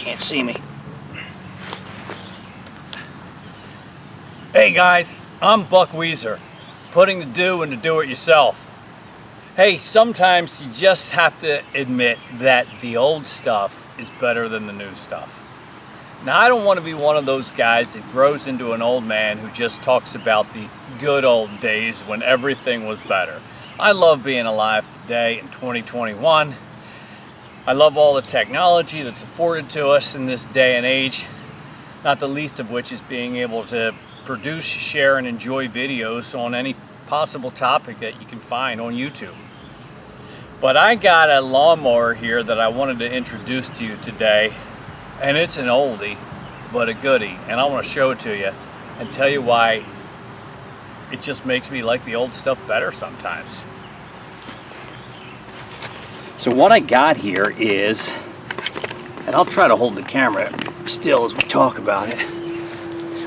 can't see me. Hey guys, I'm Buck Weezer, putting the do into do-it-yourself. Hey, sometimes you just have to admit that the old stuff is better than the new stuff. Now, I don't want to be one of those guys that grows into an old man who just talks about the good old days when everything was better. I love being alive today in 2021. I love all the technology that's afforded to us in this day and age, not the least of which is being able to produce, share, and enjoy videos on any possible topic that you can find on YouTube. But I got a lawnmower here that I wanted to introduce to you today, and it's an oldie but a goodie, and I want to show it to you and tell you why it just makes me like the old stuff better sometimes. So what I got here is, and I'll try to hold the camera still as we talk about it.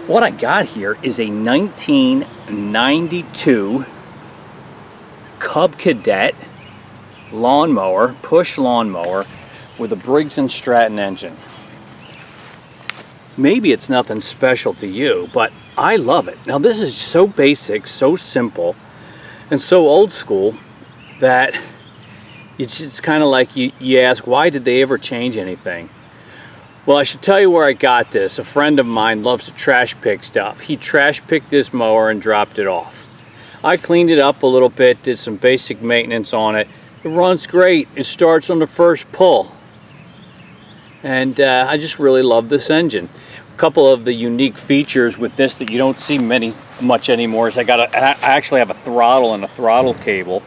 What I got here is a 1992 Cub Cadet lawnmower, push lawnmower with a Briggs & Stratton engine. Maybe it's nothing special to you, but I love it. Now this is so basic, so simple, and so old school that it's kind of like you ask, why did they ever change anything? Well, I should tell you where I got this. A friend of mine loves to trash pick stuff. He trash picked this mower and dropped it off. I cleaned it up a little bit, did some basic maintenance on it. It runs great. It starts on the first pull. And I just really love this engine. A couple of the unique features with this that you don't see much anymore is I actually have a throttle and a throttle cable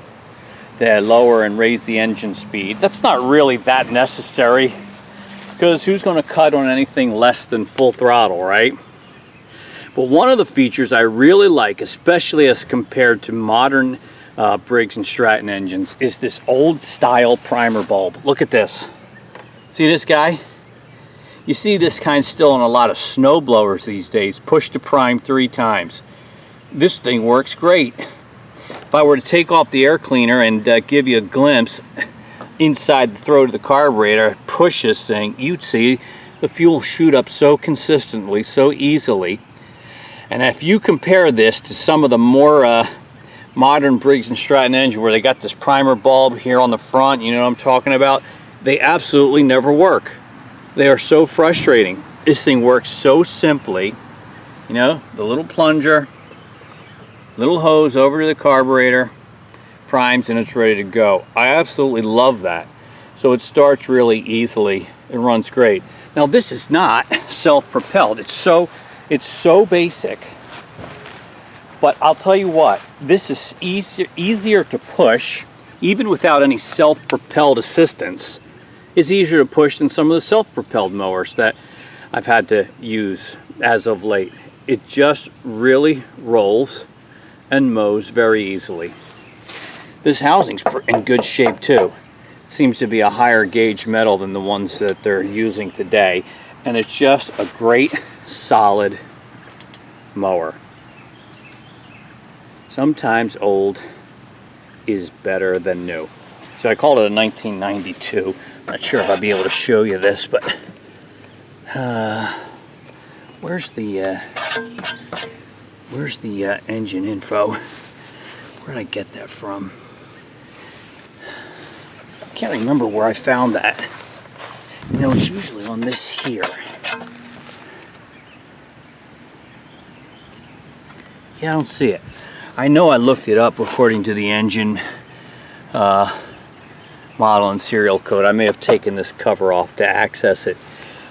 to lower and raise the engine speed. That's not really that necessary, because who's going to cut on anything less than full throttle, right? But one of the features I really like, especially as compared to modern Briggs & Stratton engines, is this old style primer bulb. Look at this. See this guy? You see this kind still on a lot of snow blowers these days. Push to prime 3 times. This thing works great. If I were to take off the air cleaner and give you a glimpse inside the throat of the carburetor, push this thing, you'd see the fuel shoot up so consistently, so easily. And if you compare this to some of the more modern Briggs & Stratton engine where they got this primer bulb here on the front, you know what I'm talking about, they absolutely never work. They are so frustrating. This thing works so simply. You know, the little plunger, little hose over to the carburetor, primes, and it's ready to go. I absolutely love that. So it starts really easily. It runs great. Now this is not self-propelled. It's so basic. But I'll tell you what, this is easier to push, even without any self-propelled assistance. It's easier to push than some of the self-propelled mowers that I've had to use as of late. It just really rolls and mows very easily. This housing's in good shape too. Seems to be a higher gauge metal than the ones that they're using today, and it's just a great solid mower. Sometimes old is better than new. So I called it a 1992. Not sure if I'll be able to show you this, but where's the engine info? Where did I get that from? I can't remember where I found that. You know, it's usually on this here. Yeah, I don't see it. I know I looked it up according to the engine model and serial code. I may have taken this cover off to access it.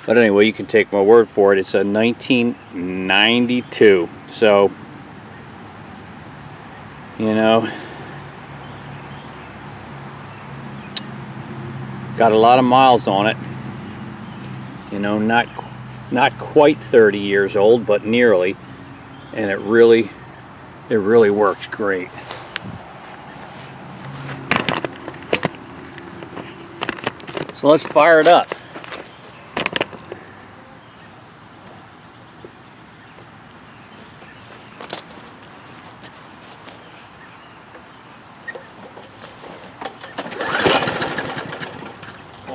But anyway, you can take my word for it. It's a 1992. So, you know, got a lot of miles on it. You know, not quite 30 years old, but nearly. And it really works great. So let's fire it up.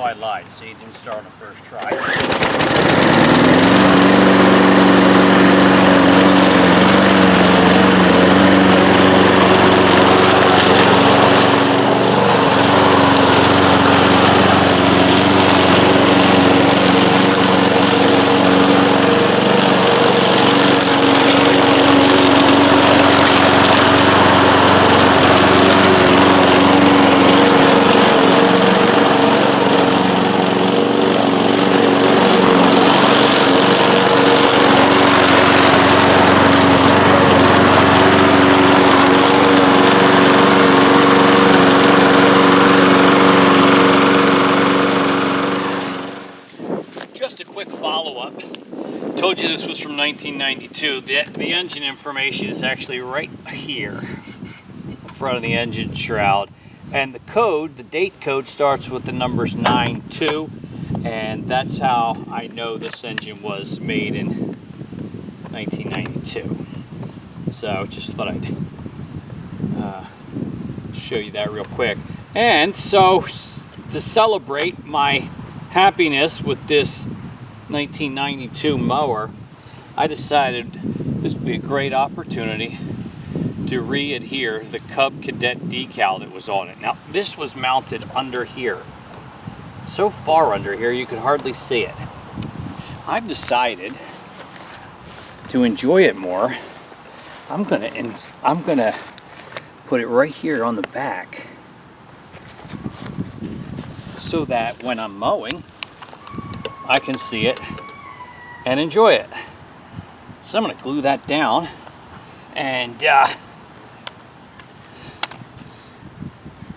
I lied. See, it didn't start on the first try. Just a quick follow-up. Told you this was from 1992. The engine information is actually right here in front of the engine shroud. And the code, the date code, starts with the numbers 92. And that's how I know this engine was made in 1992. So just thought I'd show you that real quick. And so to celebrate my happiness with this 1992 mower, I decided this would be a great opportunity to re-adhere the Cub Cadet decal that was on it. Now this was mounted under here, so far under here you could hardly see it. I've decided to enjoy it more. I'm gonna put it right here on the back so that when I'm mowing I can see it and enjoy it. So I'm going to glue that down and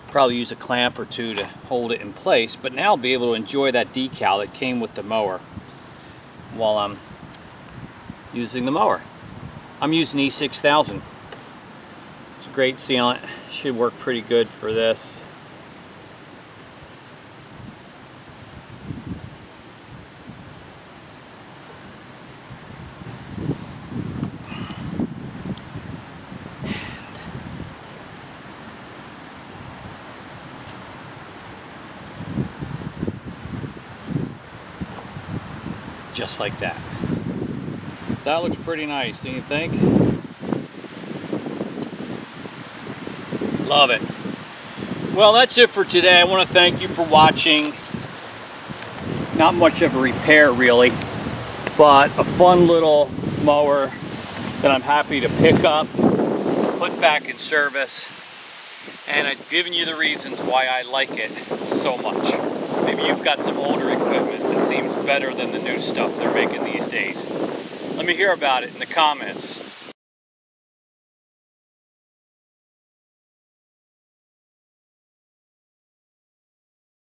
probably use a clamp or two to hold it in place, but now I'll be able to enjoy that decal that came with the mower while I'm using the mower. I'm using E6000. It's a great sealant. Should work pretty good for this. Just like that. That looks pretty nice, don't you think? Love it. Well, that's it for today. I want to thank you for watching. Not much of a repair really, but a fun little mower that I'm happy to pick up, put back in service, and I've given you the reasons why I like it so much. Maybe you've got some older equipment that seems better than the new stuff they're making these days. Let me hear about it in the comments.